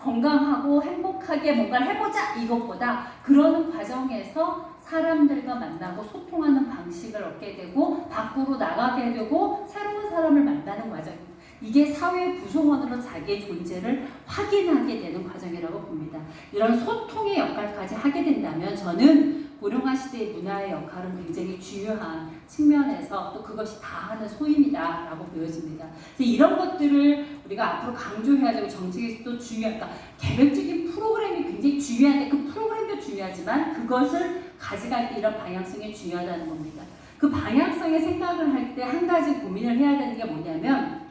건강하고 행복하게 뭔가를 해보자 이것보다 그러는 과정에서 사람들과 만나고 소통하는 방식을 얻게 되고 밖으로 나가게 되고 새로운 사람을 만나는 과정입니다. 이게 사회 구성원으로 자기의 존재를 확인하게 되는 과정이라고 봅니다. 이런 소통의 역할까지 하게 된다면 저는 고령화 시대의 문화의 역할은 굉장히 중요한 측면에서 또 그것이 다하는 소임이다 라고 보여집니다. 그래서 이런 것들을 우리가 앞으로 강조해야 되고 정책에서도 중요하니까 개별적인 프로그램이 굉장히 중요한데 그 프로그램도 중요하지만 그것을 가져갈 때 이런 방향성이 중요하다는 겁니다. 그 방향성의 생각을 할 때 한 가지 고민을 해야 되는 게 뭐냐면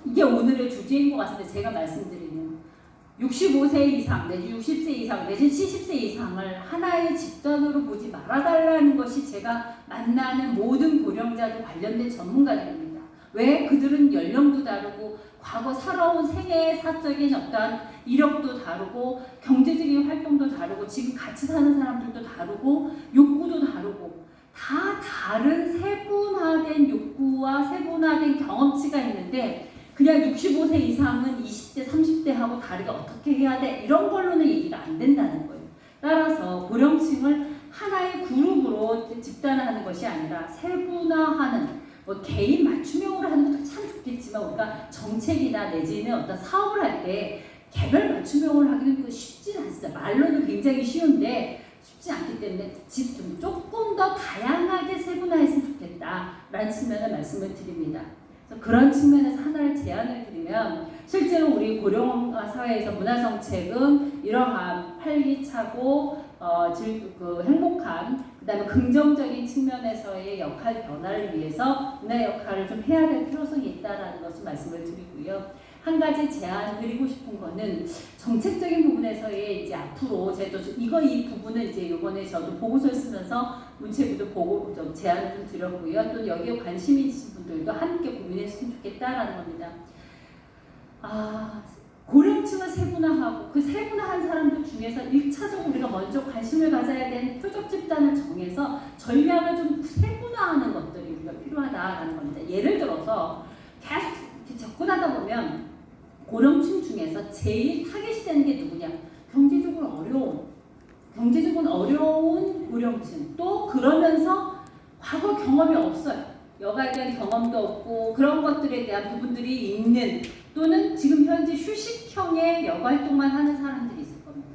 이게 오늘의 주제인 것 같은데 제가 말씀드리는 65세 이상 내지 60세 이상 내지 70세 이상을 하나의 집단으로 보지 말아달라는 것이 제가 만나는 모든 고령자들 관련된 전문가들입니다. 왜? 그들은 연령도 다르고 과거 살아온 생애의 사적인 어떤 이력도 다르고 경제적인 활동도 다르고 지금 같이 사는 사람들도 다르고 욕구도 다르고 다 다른 세분화된 욕구와 세분화된 경험치가 있는데 그냥 65세 이상은 20대, 30대하고 다르게 어떻게 해야 돼? 이런 걸로는 얘기가 안 된다는 거예요. 따라서 고령층을 하나의 그룹으로 집단화하는 것이 아니라 세분화하는 뭐 개인 맞춤형으로 하는 것도 참 좋겠지만 우리가 정책이나 내지는 어떤 사업을 할 때 개별 맞춤형으로 하기는 쉽지는 않습니다. 말로는 굉장히 쉬운데 쉽지 않기 때문에 좀 조금 더 다양하게 세분화했으면 좋겠다라는 측면을 말씀을 드립니다. 그래서 그런 측면에서 하나를 제안을 드리면 실제로 우리 고령화 사회에서 문화정책은 이러한 활기차고 행복한 그다음에 긍정적인 측면에서의 역할 변화를 위해서 문화 역할을 좀 해야 될 필요성이 있다라는 것을 말씀을 드리고요. 한 가지 제안 드리고 싶은 거는 정책적인 부분에서의 이제 앞으로 제가 이 부분은 이제 이번에 저도 보고서를 쓰면서 문체부도 보고 좀 제안을 좀 드렸고요. 또 여기에 관심이 있으신 분들도 함께 고민했으면 좋겠다라는 겁니다. 고령층을 세분화하고 그 세분화한 사람들 중에서 1차적으로 우리가 먼저 관심을 가져야 되는 표적 집단을 정해서 전략을 좀 세분화하는 것들이 우리가 필요하다라는 겁니다. 예를 들어서 계속 접근하다 보면 고령층 중에서 제일 타겟이 되는 게 누구냐? 경제적으로 어려운 고령층. 또 그러면서 과거 경험이 없어요. 여가에 대한 경험도 없고 그런 것들에 대한 부분들이 있는 또는 지금 현재 휴식형의 여가 활동만 하는 사람들이 있을 겁니다.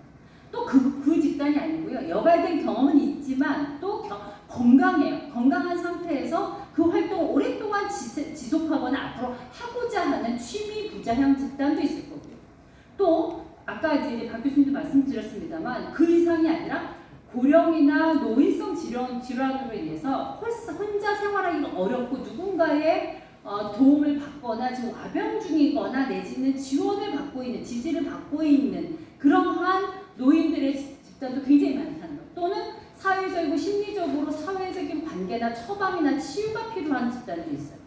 또 그 집단이 아니고요. 여가에 대한 경험은 있지만 또 건강해요. 건강한 상태에서 그 활동을 오랫동안 지속하거나 앞으로 하고자 하는 취미 부자형 집단도 있을 거고요. 또 아까 이제 박 교수님도 말씀드렸습니다만 그 이상이 아니라 고령이나 노인성 질환으로 인해서 혼자 생활하기가 어렵고 누군가의 도움을 받거나 지금 와병 중이거나 내지는 지원을 받고 있는 지지를 받고 있는 그러한 노인들의 집단도 굉장히 많다는 것. 또는 사회적이고 심리적으로 사회적인 관계나 처방이나 치유가 필요한 집단도 있어요.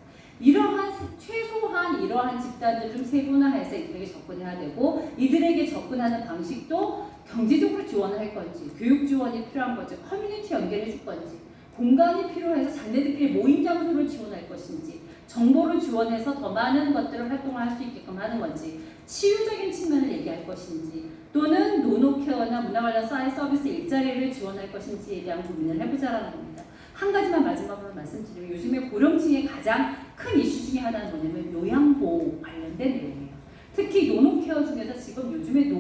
최소한 이러한 집단을 좀 세분화해서 이들에게 접근해야 되고 이들에게 접근하는 방식도 경제적으로 지원을 할 건지 교육 지원이 필요한 건지 커뮤니티 연결해 줄 건지 공간이 필요해서 자녀들끼리 모임 장소를 지원할 것인지 정보를 지원해서 더 많은 것들을 활동을 할 수 있게끔 하는 건지 치유적인 측면을 얘기할 것인지 또는 노노케어나 문화 관련 서비스 일자리를 지원할 것인지에 대한 고민을 해보자라는 겁니다. 한 가지만 마지막으로 말씀드리면 요즘에 고령층의 가장 큰 이슈 중에 하나는 뭐냐면 요양보호 관련된 내용이에요. 특히 노노케어 중에서 지금 요즘에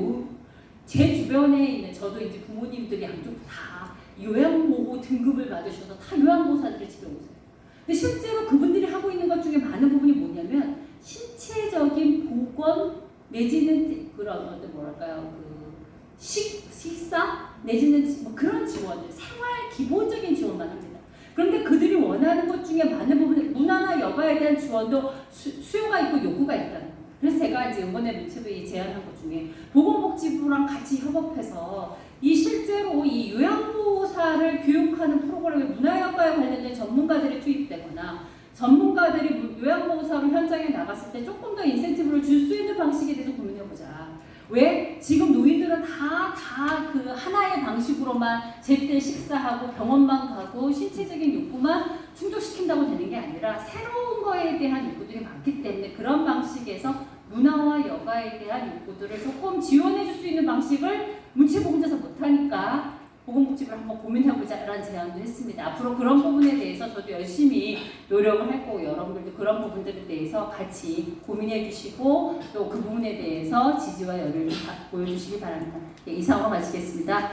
제 주변에 있는 저도 이제 부모님들이 양쪽 다 요양보호 등급을 받으셔서 다 요양보호사들이 집에 오세요. 근데 실제로 그분들이 하고 있는 것 중에 많은 부분이 뭐냐면 신체적인 보건 내지는 그런 식사 내지는 뭐 그런 지원들 생활 기본적인 지원만 합니다. 그런데 그들이 원하는 것 중에 많은 부분이 문화나 여가에 대한 지원도 수요가 있고 욕구가 있다는 거예요. 그래서 제가 이제 이번에 문체부에 제안한 것 중에 보건복지부랑 같이 협업해서 실제로 이 요양보호사를 교육하는 프로그램에 문화여가에 관련된 전문가들이 투입되거나 전문가들이 요양보호사로 현장에 나갔을 때 조금 더 인센티브를 줄 수 있는 방식에 대해서 고민해보자. 왜? 지금 노인들은 다 그 하나의 방식으로만 제때 식사하고 병원만 가고 신체적인 욕구만 충족시킨다고 되는 게 아니라 새로운 거에 대한 욕구들이 많기 때문에 그런 방식에서 문화와 여가에 대한 욕구들을 조금 지원해 줄 수 있는 방식을 문체보건자에서 못하니까 보건복지부를 한번 고민해보자라는 제안도 했습니다. 앞으로 그런 부분에 대해서 저도 열심히 노력을 할 거고 여러분들도 그런 부분들에 대해서 같이 고민해 주시고 또 그 부분에 대해서 지지와 열의를 보여주시기 바랍니다. 예, 이상으로 마치겠습니다.